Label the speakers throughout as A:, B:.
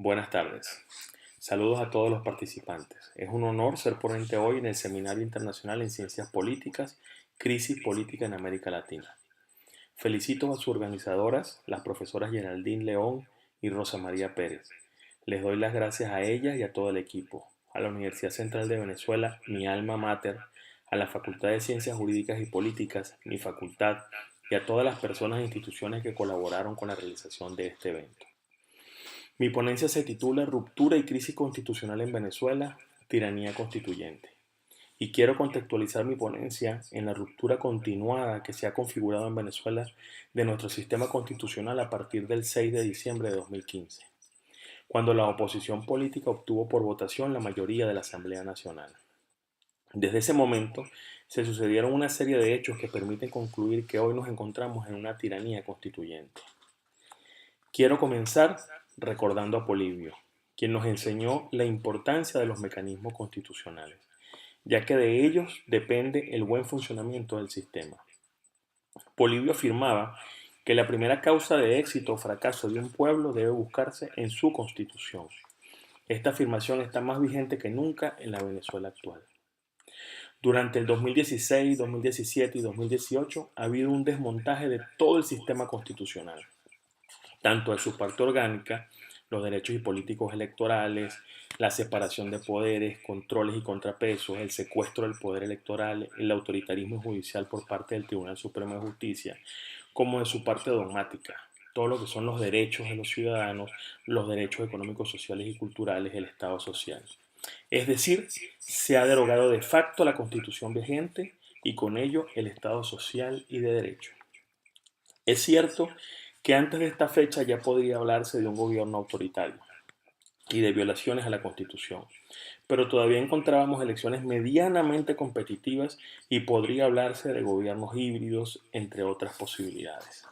A: Buenas tardes. Saludos a todos los participantes. Es un honor ser ponente hoy en el Seminario Internacional en Ciencias Políticas, Crisis Política en América Latina. Felicito a sus organizadoras, las profesoras Geraldine León y Rosa María Pérez. Les doy las gracias a ellas y a todo el equipo, a la Universidad Central de Venezuela, mi alma mater, a la Facultad de Ciencias Jurídicas y Políticas, mi facultad, y a todas las personas e instituciones que colaboraron con la realización de este evento. Mi ponencia se titula Ruptura y crisis constitucional en Venezuela, tiranía constituyente. Y quiero contextualizar mi ponencia en la ruptura continuada que se ha configurado en Venezuela de nuestro sistema constitucional a partir del 6 de diciembre de 2015, cuando la oposición política obtuvo por votación la mayoría de la Asamblea Nacional. Desde ese momento se sucedieron una serie de hechos que permiten concluir que hoy nos encontramos en una tiranía constituyente. Quiero comenzar recordando a Polibio, quien nos enseñó la importancia de los mecanismos constitucionales, ya que de ellos depende el buen funcionamiento del sistema. Polibio afirmaba que la primera causa de éxito o fracaso de un pueblo debe buscarse en su constitución. Esta afirmación está más vigente que nunca en la Venezuela actual. Durante el 2016, 2017 y 2018 ha habido un desmontaje de todo el sistema constitucional, tanto de su parte orgánica, los derechos y políticos electorales, la separación de poderes, controles y contrapesos, el secuestro del poder electoral, el autoritarismo judicial por parte del Tribunal Supremo de Justicia, como de su parte dogmática, todo lo que son los derechos de los ciudadanos, los derechos económicos, sociales y culturales, el Estado social. Es decir, se ha derogado de facto la Constitución vigente y con ello el Estado social y de derecho. Es cierto que antes de esta fecha ya podría hablarse de un gobierno autoritario y de violaciones a la Constitución, pero todavía encontrábamos elecciones medianamente competitivas y podría hablarse de gobiernos híbridos, entre otras posibilidades.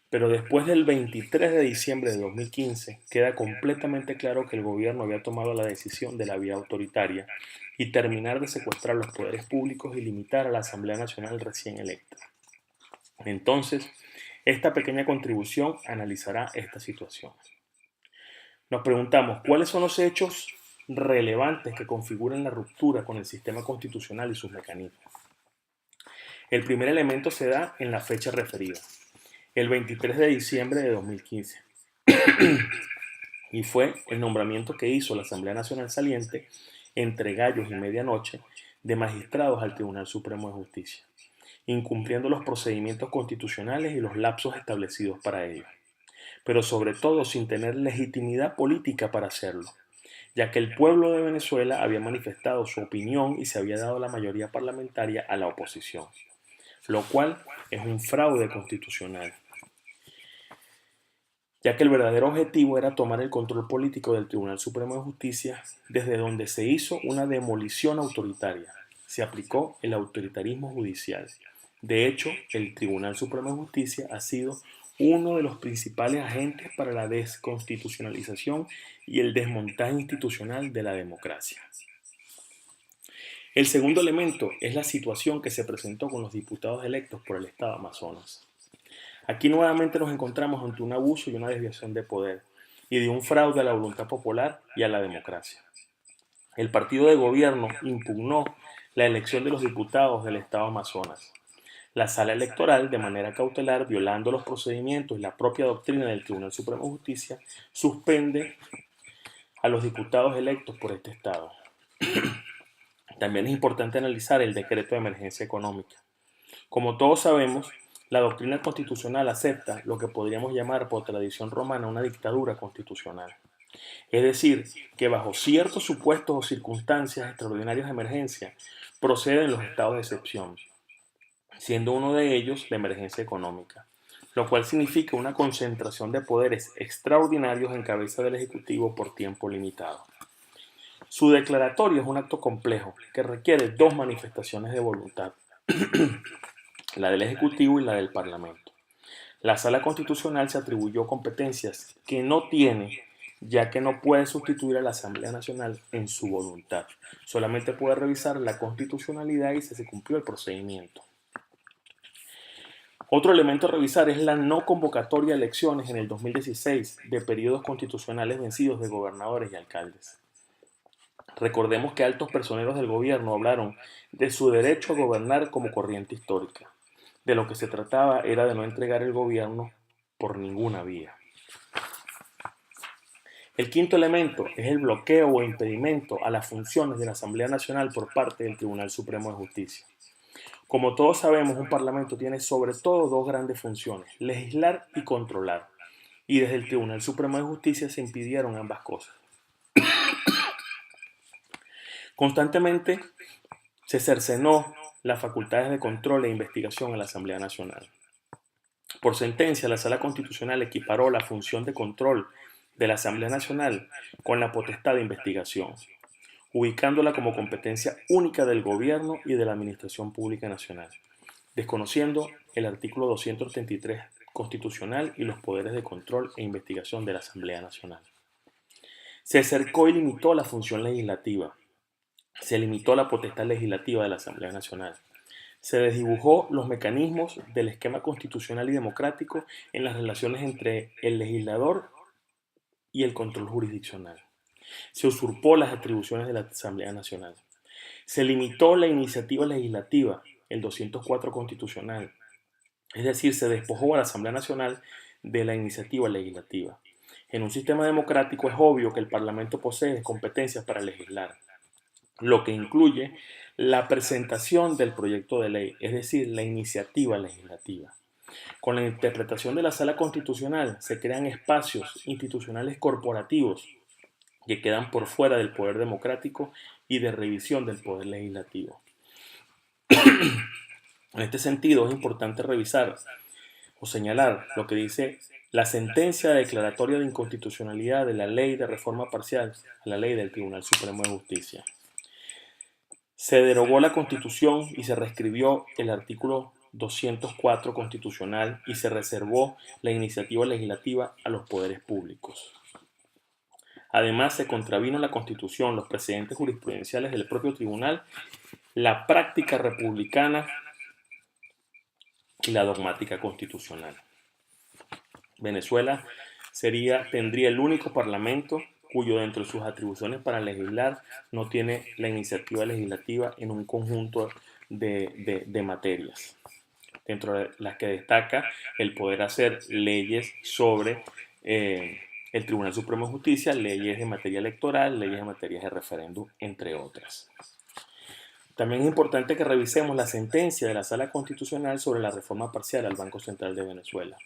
A: Pero después del 23 de diciembre de 2015 queda completamente claro que el gobierno había tomado la decisión de la vía autoritaria y terminar de secuestrar los poderes públicos y limitar a la Asamblea Nacional recién electa. Entonces, esta pequeña contribución analizará esta situación. Nos preguntamos, ¿cuáles son los hechos relevantes que configuran la ruptura con el sistema constitucional y sus mecanismos? El primer elemento se da en la fecha referida, el 23 de diciembre de 2015, y fue el nombramiento que hizo la Asamblea Nacional saliente entre gallos y medianoche de magistrados al Tribunal Supremo de Justicia, incumpliendo los procedimientos constitucionales y los lapsos establecidos para ello, pero sobre todo sin tener legitimidad política para hacerlo, ya que el pueblo de Venezuela había manifestado su opinión y se había dado la mayoría parlamentaria a la oposición, lo cual es un fraude constitucional, ya que el verdadero objetivo era tomar el control político del Tribunal Supremo de Justicia, desde donde se hizo una demolición autoritaria. Se aplicó el autoritarismo judicial. De hecho, el Tribunal Supremo de Justicia ha sido uno de los principales agentes para la desconstitucionalización y el desmontaje institucional de la democracia. El segundo elemento es la situación que se presentó con los diputados electos por el Estado Amazonas. Aquí nuevamente nos encontramos ante un abuso y una desviación de poder y de un fraude a la voluntad popular y a la democracia. El partido de gobierno impugnó la elección de los diputados del Estado Amazonas. La sala electoral, de manera cautelar, violando los procedimientos y la propia doctrina del Tribunal Supremo de Justicia, suspende a los diputados electos por este Estado. También es importante analizar el decreto de emergencia económica. Como todos sabemos, la doctrina constitucional acepta lo que podríamos llamar por tradición romana una dictadura constitucional. Es decir, que bajo ciertos supuestos o circunstancias extraordinarias de emergencia proceden los estados de excepción, siendo uno de ellos la emergencia económica, lo cual significa una concentración de poderes extraordinarios en cabeza del Ejecutivo por tiempo limitado. Su declaratorio es un acto complejo que requiere dos manifestaciones de voluntad, la del Ejecutivo y la del Parlamento. La Sala Constitucional se atribuyó competencias que no tiene, ya que no puede sustituir a la Asamblea Nacional en su voluntad. Solamente puede revisar la constitucionalidad y si se cumplió el procedimiento. Otro elemento a revisar es la no convocatoria de elecciones en el 2016 de periodos constitucionales vencidos de gobernadores y alcaldes. Recordemos que altos personeros del gobierno hablaron de su derecho a gobernar como corriente histórica. De lo que se trataba era de no entregar el gobierno por ninguna vía. El quinto elemento es el bloqueo o impedimento a las funciones de la Asamblea Nacional por parte del Tribunal Supremo de Justicia. Como todos sabemos, un parlamento tiene sobre todo dos grandes funciones, legislar y controlar. Y desde el Tribunal Supremo de Justicia se impidieron ambas cosas. Constantemente se cercenó las facultades de control e investigación a la Asamblea Nacional. Por sentencia, la Sala Constitucional equiparó la función de control de la Asamblea Nacional con la potestad de investigación, ubicándola como competencia única del Gobierno y de la Administración Pública Nacional, desconociendo el artículo 233 constitucional y los poderes de control e investigación de la Asamblea Nacional. Se acercó y limitó la función legislativa. Se limitó la potestad legislativa de la Asamblea Nacional. Se desdibujó los mecanismos del esquema constitucional y democrático en las relaciones entre el legislador y el control jurisdiccional. Se usurpó las atribuciones de la Asamblea Nacional. Se limitó la iniciativa legislativa, el 204 constitucional. Es decir, se despojó a la Asamblea Nacional de la iniciativa legislativa. En un sistema democrático es obvio que el Parlamento posee competencias para legislar, lo que incluye la presentación del proyecto de ley, es decir, la iniciativa legislativa. Con la interpretación de la Sala Constitucional se crean espacios institucionales corporativos que quedan por fuera del poder democrático y de revisión del poder legislativo. En este sentido, es importante revisar o señalar lo que dice la sentencia declaratoria de inconstitucionalidad de la Ley de Reforma Parcial a la Ley del Tribunal Supremo de Justicia. Se derogó la Constitución y se reescribió el artículo 204 constitucional y se reservó la iniciativa legislativa a los poderes públicos. Además, se contravino la Constitución, los precedentes jurisprudenciales del propio tribunal, la práctica republicana y la dogmática constitucional. Venezuela tendría el único parlamento cuyo dentro de sus atribuciones para legislar no tiene la iniciativa legislativa en un conjunto de materias, dentro de las que destaca el poder hacer leyes sobre el Tribunal Supremo de Justicia, leyes de materia electoral, leyes de materia de referéndum, entre otras. También es importante que revisemos la sentencia de la Sala Constitucional sobre la reforma parcial al Banco Central de Venezuela,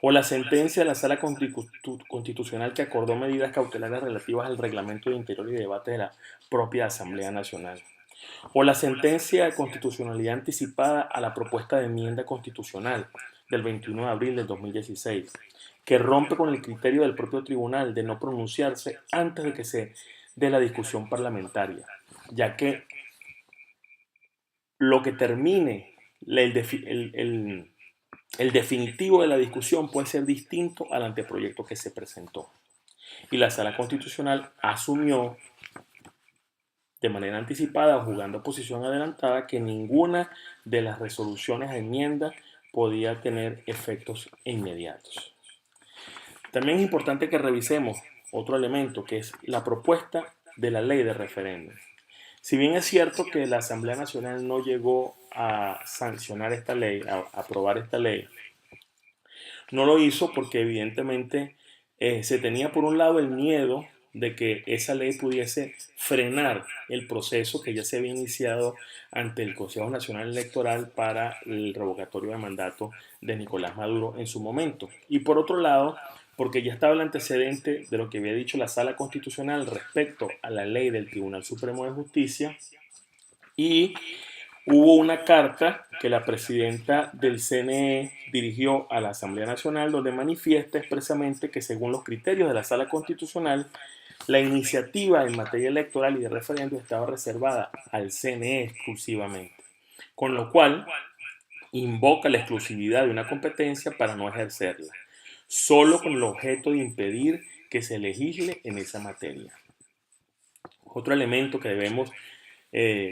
A: o la sentencia de la Sala Constitucional que acordó medidas cautelares relativas al reglamento de interior y debate de la propia Asamblea Nacional, o la sentencia de constitucionalidad anticipada a la propuesta de enmienda constitucional del 21 de abril del 2016, que rompe con el criterio del propio tribunal de no pronunciarse antes de que se dé la discusión parlamentaria, ya que lo que termine el definitivo de la discusión puede ser distinto al anteproyecto que se presentó. Y la Sala Constitucional asumió de manera anticipada o jugando posición adelantada que ninguna de las resoluciones a enmienda podía tener efectos inmediatos. También es importante que revisemos otro elemento que es la propuesta de la ley de referéndum. Si bien es cierto que la Asamblea Nacional no llegó a sancionar esta ley, a aprobar esta ley, no lo hizo porque evidentemente se tenía por un lado el miedo de que esa ley pudiese frenar el proceso que ya se había iniciado ante el Consejo Nacional Electoral para el revocatorio de mandato de Nicolás Maduro en su momento. Y por otro lado, porque ya estaba el antecedente de lo que había dicho la Sala Constitucional respecto a la ley del Tribunal Supremo de Justicia, y hubo una carta que la presidenta del CNE dirigió a la Asamblea Nacional donde manifiesta expresamente que según los criterios de la Sala Constitucional, la iniciativa en materia electoral y de referéndum estaba reservada al CNE exclusivamente, con lo cual invoca la exclusividad de una competencia para no ejercerla, solo con el objeto de impedir que se legisle en esa materia. Otro elemento que debemos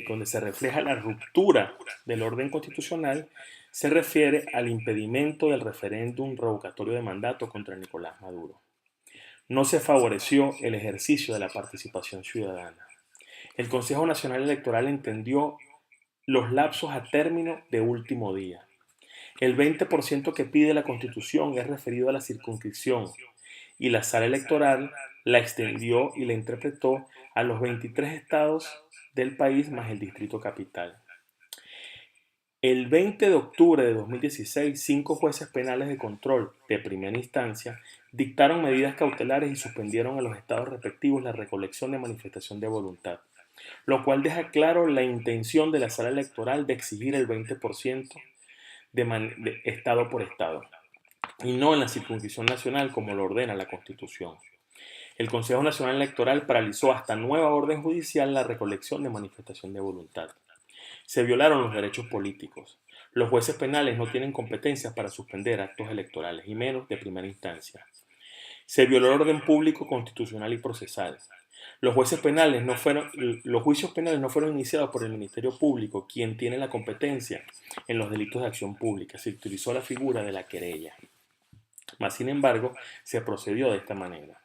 A: donde se refleja la ruptura del orden constitucional se refiere al impedimento del referéndum revocatorio de mandato contra Nicolás Maduro. No se favoreció el ejercicio de la participación ciudadana. El Consejo Nacional Electoral entendió los lapsos a término de último día. El 20% que pide la Constitución es referido a la circunscripción y la sala electoral la extendió y la interpretó a los 23 estados del país más el Distrito Capital. El 20 de octubre de 2016, 5 jueces penales de control de primera instancia dictaron medidas cautelares y suspendieron a los estados respectivos la recolección de manifestación de voluntad, lo cual deja claro la intención de la sala electoral de exigir el 20% de estado por estado, y no en la circunscripción nacional como lo ordena la Constitución. El Consejo Nacional Electoral paralizó hasta nueva orden judicial la recolección de manifestación de voluntad. Se violaron los derechos políticos. Los jueces penales no tienen competencias para suspender actos electorales, y menos de primera instancia. Se violó el orden público, constitucional y procesal. Los juicios penales no fueron iniciados por el Ministerio Público, quien tiene la competencia en los delitos de acción pública. Se utilizó la figura de la querella. Mas, sin embargo, se procedió de esta manera.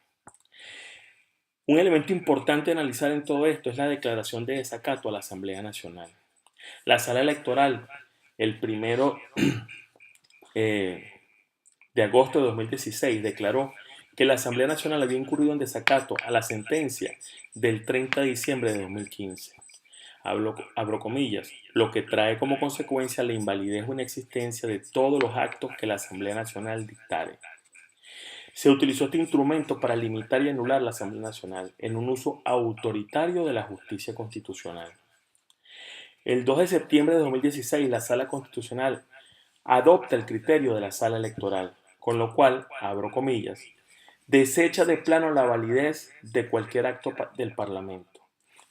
A: Un elemento importante a analizar en todo esto es la declaración de desacato a la Asamblea Nacional. La sala electoral, el 1 de agosto de 2016, declaró que la Asamblea Nacional había incurrido en desacato a la sentencia del 30 de diciembre de 2015. Abro comillas, lo que trae como consecuencia la invalidez o inexistencia de todos los actos que la Asamblea Nacional dictare. Se utilizó este instrumento para limitar y anular la Asamblea Nacional en un uso autoritario de la justicia constitucional. El 2 de septiembre de 2016, la Sala Constitucional adopta el criterio de la Sala Electoral, con lo cual, abro comillas, desecha de plano la validez de cualquier acto del Parlamento,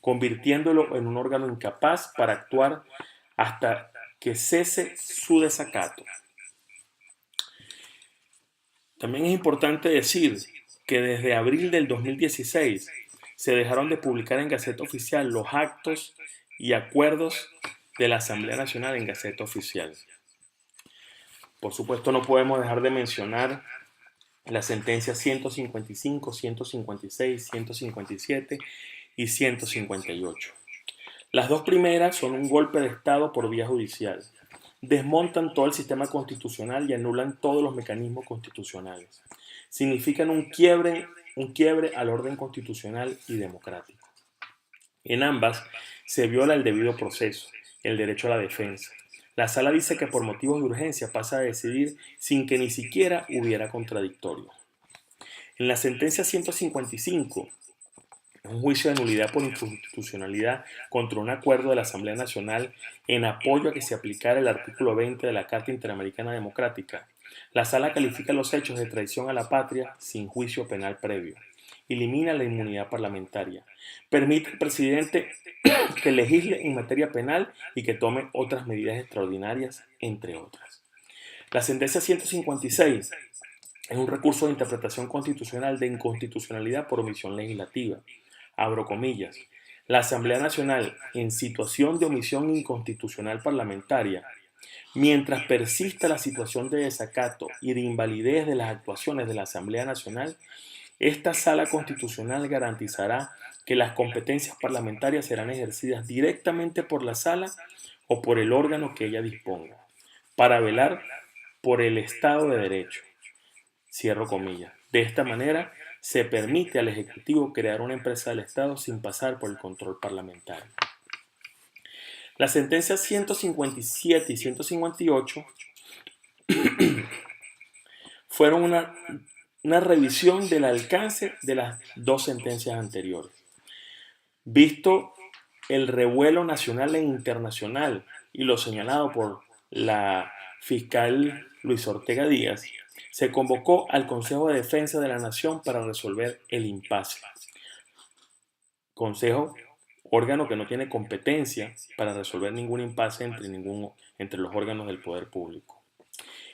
A: convirtiéndolo en un órgano incapaz para actuar hasta que cese su desacato. También es importante decir que desde abril del 2016 se dejaron de publicar en Gaceta Oficial los actos y acuerdos de la Asamblea Nacional en Gaceta Oficial. Por supuesto, no podemos dejar de mencionar las sentencias 155, 156, 157 y 158. Las dos primeras son un golpe de Estado por vía judicial. Desmontan todo el sistema constitucional y anulan todos los mecanismos constitucionales. Significan un quiebre al orden constitucional y democrático. En ambas se viola el debido proceso, el derecho a la defensa. La sala dice que por motivos de urgencia pasa a decidir sin que ni siquiera hubiera contradictorio. En la sentencia 155, un juicio de nulidad por inconstitucionalidad contra un acuerdo de la Asamblea Nacional en apoyo a que se aplicara el artículo 20 de la Carta Interamericana Democrática, la Sala califica los hechos de traición a la patria sin juicio penal previo, elimina la inmunidad parlamentaria, permite al presidente que legisle en materia penal y que tome otras medidas extraordinarias, entre otras. La sentencia 156 es un recurso de interpretación constitucional de inconstitucionalidad por omisión legislativa. Abro comillas, la Asamblea Nacional, en situación de omisión inconstitucional parlamentaria, mientras persista la situación de desacato y de invalidez de las actuaciones de la Asamblea Nacional, esta Sala Constitucional garantizará que las competencias parlamentarias serán ejercidas directamente por la Sala o por el órgano que ella disponga, para velar por el Estado de Derecho. Cierro comillas. De esta manera, se permite al Ejecutivo crear una empresa del Estado sin pasar por el control parlamentario. Las sentencias 157 y 158 fueron una revisión del alcance de las dos sentencias anteriores. Visto el revuelo nacional e internacional y lo señalado por la fiscal Luis Ortega Díaz, se convocó al Consejo de Defensa de la Nación para resolver el impasse. Consejo, órgano que no tiene competencia para resolver ningún impasse entre los órganos del poder público.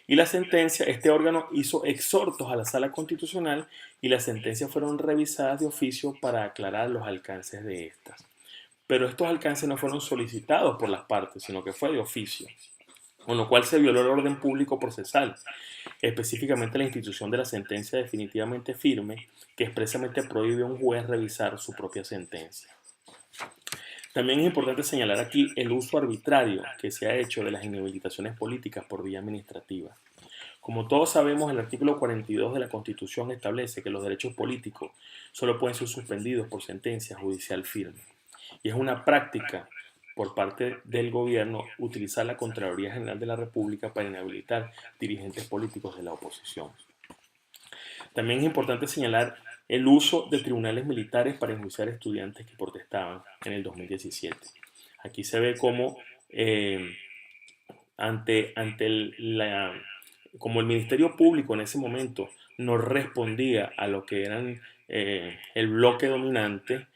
A: Y la sentencia, este órgano hizo exhortos a la Sala Constitucional y las sentencias fueron revisadas de oficio para aclarar los alcances de estas. Pero estos alcances no fueron solicitados por las partes, sino que fue de oficio. con lo cual se violó el orden público procesal, específicamente la institución de la sentencia definitivamente firme, que expresamente prohíbe a un juez revisar su propia sentencia. También es importante señalar aquí el uso arbitrario que se ha hecho de las inhabilitaciones políticas por vía administrativa. Como todos sabemos, el artículo 42 de la Constitución establece que los derechos políticos solo pueden ser suspendidos por sentencia judicial firme. Y es una práctica por parte del gobierno utilizar la Contraloría General de la República para inhabilitar dirigentes políticos de la oposición. También es importante señalar el uso de tribunales militares para enjuiciar estudiantes que protestaban en el 2017. Aquí se ve cómo como el Ministerio Público en ese momento no respondía a lo que eran el bloque dominante,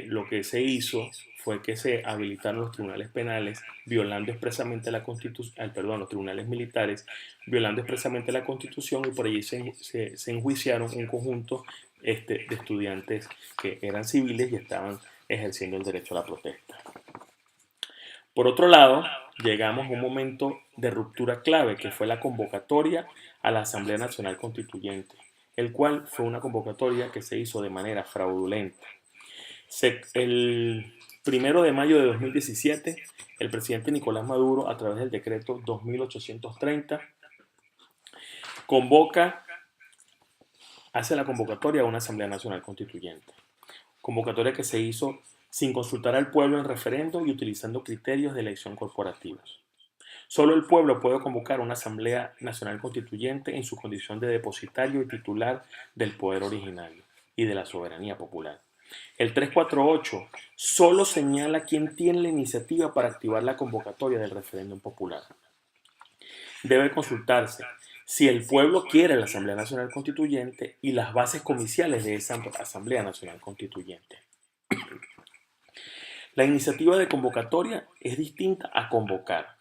A: lo que se hizo fue que se habilitaron los tribunales penales violando expresamente la Constitución, los tribunales militares violando expresamente la Constitución, y por allí se enjuiciaron un conjunto de estudiantes que eran civiles y estaban ejerciendo el derecho a la protesta. Por otro lado, llegamos a un momento de ruptura clave, que fue la convocatoria a la Asamblea Nacional Constituyente, el cual fue una convocatoria que se hizo de manera fraudulenta. El 1 de mayo de 2017, el presidente Nicolás Maduro, a través del decreto 2830, hace la convocatoria a una Asamblea Nacional Constituyente. Convocatoria que se hizo sin consultar al pueblo en referendo y utilizando criterios de elección corporativos. Solo el pueblo puede convocar una Asamblea Nacional Constituyente en su condición de depositario y titular del poder originario y de la soberanía popular. El 348 solo señala quién tiene la iniciativa para activar la convocatoria del referéndum popular. Debe consultarse si el pueblo quiere la Asamblea Nacional Constituyente y las bases comiciales de esa Asamblea Nacional Constituyente. La iniciativa de convocatoria es distinta a convocar.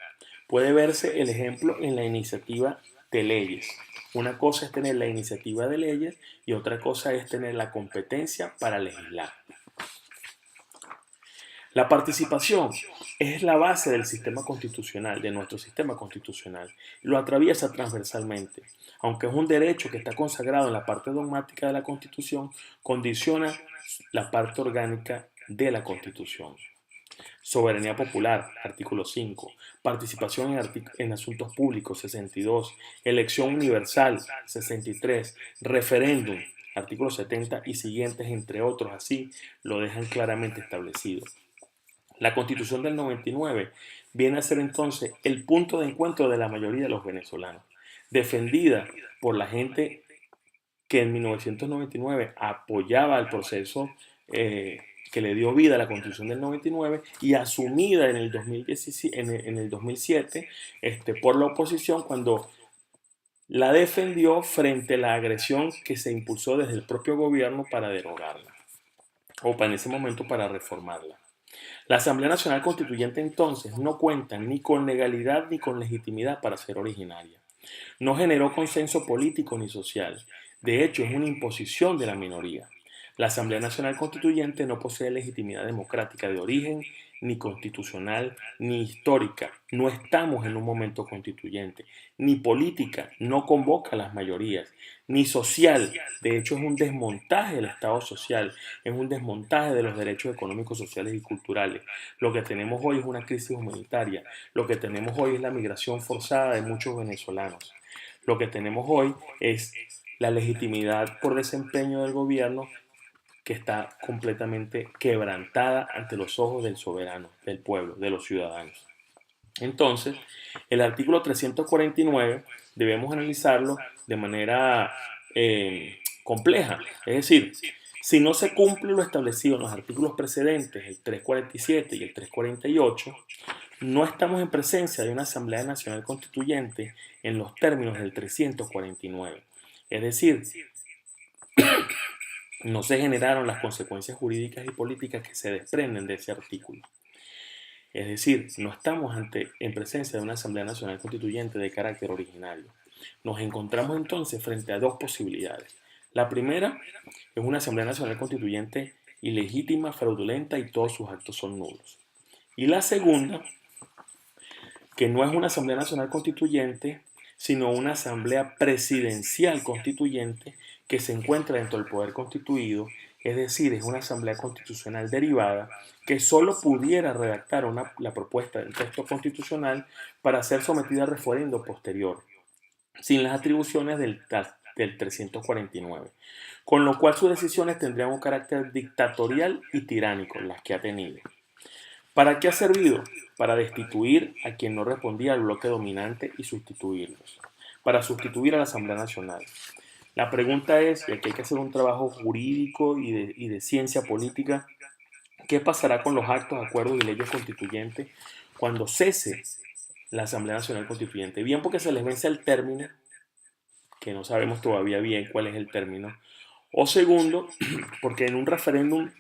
A: Puede verse el ejemplo en la iniciativa de leyes. Una cosa es tener la iniciativa de leyes y otra cosa es tener la competencia para legislar. La participación es la base del sistema constitucional, de nuestro sistema constitucional. Lo atraviesa transversalmente. Aunque es un derecho que está consagrado en la parte dogmática de la Constitución, condiciona la parte orgánica de la Constitución. Soberanía popular, artículo 5. Participación en asuntos públicos, 62. Elección universal, 63. Referéndum, artículo 70 y siguientes, entre otros, así lo dejan claramente establecido. La Constitución del 99 viene a ser entonces el punto de encuentro de la mayoría de los venezolanos, defendida por la gente que en 1999 apoyaba el proceso que le dio vida a la Constitución del 99 y asumida en el 2007 por la oposición cuando la defendió frente a la agresión que se impulsó desde el propio gobierno para derogarla o en ese momento para reformarla. La Asamblea Nacional Constituyente entonces no cuenta ni con legalidad ni con legitimidad para ser originaria. No generó consenso político ni social. De hecho, es una imposición de la minoría. La Asamblea Nacional Constituyente no posee legitimidad democrática de origen, ni constitucional, ni histórica. No estamos en un momento constituyente. Ni política, no convoca a las mayorías. Ni social, de hecho es un desmontaje del Estado social, es un desmontaje de los derechos económicos, sociales y culturales. Lo que tenemos hoy es una crisis humanitaria. Lo que tenemos hoy es la migración forzada de muchos venezolanos. Lo que tenemos hoy es la legitimidad por desempeño del gobierno que está completamente quebrantada ante los ojos del soberano, del pueblo, de los ciudadanos. Entonces, el artículo 349 debemos analizarlo de manera compleja. Es decir, si no se cumple lo establecido en los artículos precedentes, el 347 y el 348, no estamos en presencia de una Asamblea Nacional Constituyente en los términos del 349. Es decir, no se generaron las consecuencias jurídicas y políticas que se desprenden de ese artículo. Es decir, no estamos en presencia de una Asamblea Nacional Constituyente de carácter originario. Nos encontramos entonces frente a dos posibilidades. La primera es una Asamblea Nacional Constituyente ilegítima, fraudulenta y todos sus actos son nulos. Y la segunda que no es una Asamblea Nacional Constituyente, sino una Asamblea Presidencial Constituyente que se encuentra dentro del poder constituido, es decir, es una Asamblea Constitucional derivada que solo pudiera redactar la propuesta del texto constitucional para ser sometida a referendo posterior, sin las atribuciones del 349, con lo cual sus decisiones tendrían un carácter dictatorial y tiránico, las que ha tenido. ¿Para qué ha servido? Para destituir a quien no respondía al bloque dominante y sustituirlos, para sustituir a la Asamblea Nacional. La pregunta es, y aquí hay que hacer un trabajo jurídico y de ciencia política, ¿qué pasará con los actos, acuerdos y leyes constituyentes cuando cese la Asamblea Nacional Constituyente? Bien porque se les vence el término, que no sabemos todavía bien cuál es el término, o segundo, porque en un referéndum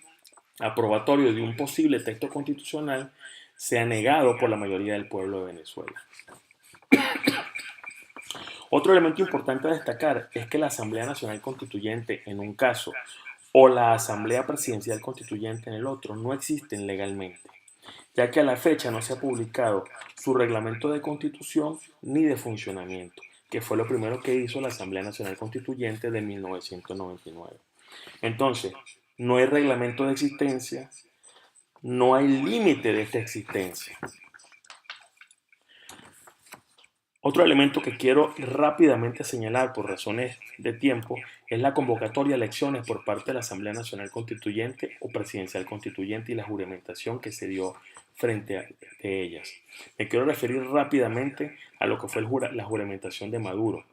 A: aprobatorio de un posible texto constitucional sea negado por la mayoría del pueblo de Venezuela. Otro elemento importante a destacar es que la Asamblea Nacional Constituyente en un caso o la Asamblea Presidencial Constituyente en el otro no existen legalmente, ya que a la fecha no se ha publicado su reglamento de constitución ni de funcionamiento, que fue lo primero que hizo la Asamblea Nacional Constituyente de 1999. Entonces, no hay reglamento de existencia, no hay límite de esta existencia. Otro elemento que quiero rápidamente señalar por razones de tiempo es la convocatoria a elecciones por parte de la Asamblea Nacional Constituyente o Presidencial Constituyente y la juramentación que se dio frente a ellas. Me quiero referir rápidamente a lo que fue la juramentación de Maduro.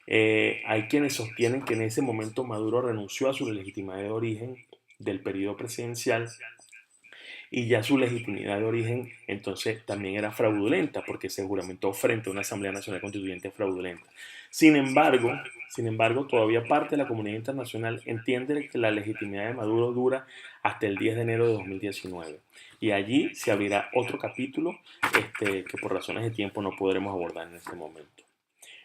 A: Hay quienes sostienen que en ese momento Maduro renunció a su legitimidad de origen del periodo presidencial y ya su legitimidad de origen entonces también era fraudulenta porque se juramentó frente a una Asamblea Nacional Constituyente fraudulenta. Sin embargo, todavía parte de la comunidad internacional entiende que la legitimidad de Maduro dura hasta el 10 de enero de 2019 y allí se abrirá otro capítulo que por razones de tiempo no podremos abordar en este momento.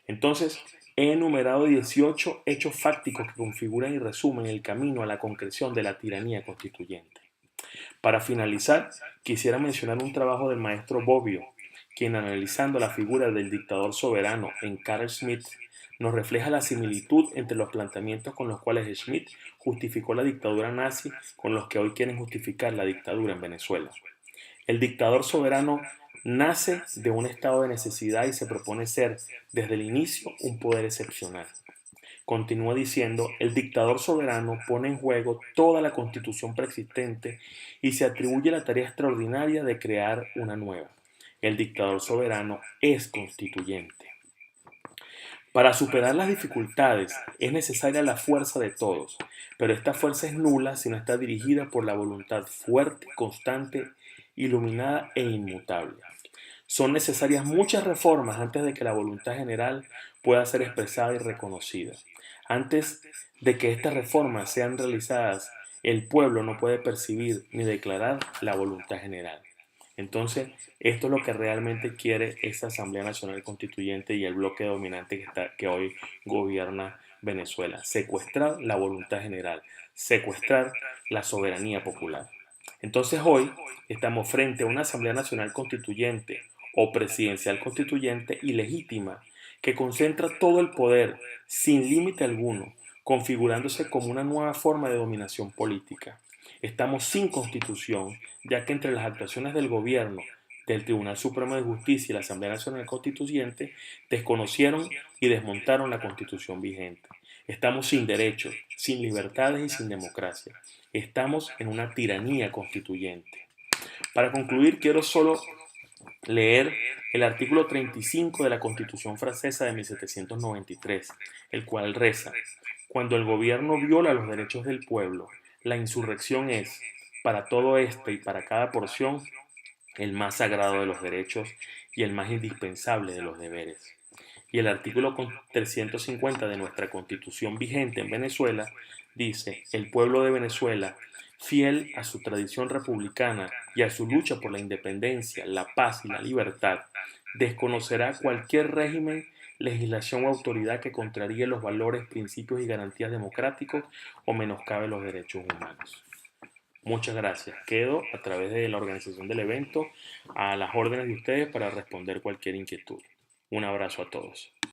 A: Entonces, he enumerado 18 hechos fácticos que configuran y resumen el camino a la concreción de la tiranía constituyente. Para finalizar, quisiera mencionar un trabajo del maestro Bobbio, quien analizando la figura del dictador soberano en Carl Schmitt, nos refleja la similitud entre los planteamientos con los cuales Schmitt justificó la dictadura nazi con los que hoy quieren justificar la dictadura en Venezuela. El dictador soberano nace de un estado de necesidad y se propone ser, desde el inicio, un poder excepcional. Continúa diciendo, el dictador soberano pone en juego toda la constitución preexistente y se atribuye la tarea extraordinaria de crear una nueva. El dictador soberano es constituyente. Para superar las dificultades es necesaria la fuerza de todos, pero esta fuerza es nula si no está dirigida por la voluntad fuerte, constante, iluminada e inmutable. Son necesarias muchas reformas antes de que la voluntad general pueda ser expresada y reconocida. Antes de que estas reformas sean realizadas, el pueblo no puede percibir ni declarar la voluntad general. Entonces, esto es lo que realmente quiere esta Asamblea Nacional Constituyente y el bloque dominante que hoy gobierna Venezuela. Secuestrar la voluntad general, secuestrar la soberanía popular. Entonces hoy estamos frente a una Asamblea Nacional Constituyente o Presidencial Constituyente ilegítima que concentra todo el poder sin límite alguno, configurándose como una nueva forma de dominación política. Estamos sin constitución, ya que entre las actuaciones del gobierno, del Tribunal Supremo de Justicia y la Asamblea Nacional Constituyente desconocieron y desmontaron la constitución vigente. Estamos sin derechos, sin libertades y sin democracia. Estamos en una tiranía constituyente. Para concluir, quiero solo leer el artículo 35 de la Constitución francesa de 1793, el cual reza: cuando el gobierno viola los derechos del pueblo, la insurrección es, para todo este y para cada porción, el más sagrado de los derechos y el más indispensable de los deberes. Y el artículo 350 de nuestra Constitución vigente en Venezuela dice: el pueblo de Venezuela, fiel a su tradición republicana y a su lucha por la independencia, la paz y la libertad, desconocerá cualquier régimen, legislación o autoridad que contraríe los valores, principios y garantías democráticos o menoscabe los derechos humanos. Muchas gracias. Quedo a través de la organización del evento a las órdenes de ustedes para responder cualquier inquietud. Un abrazo a todos.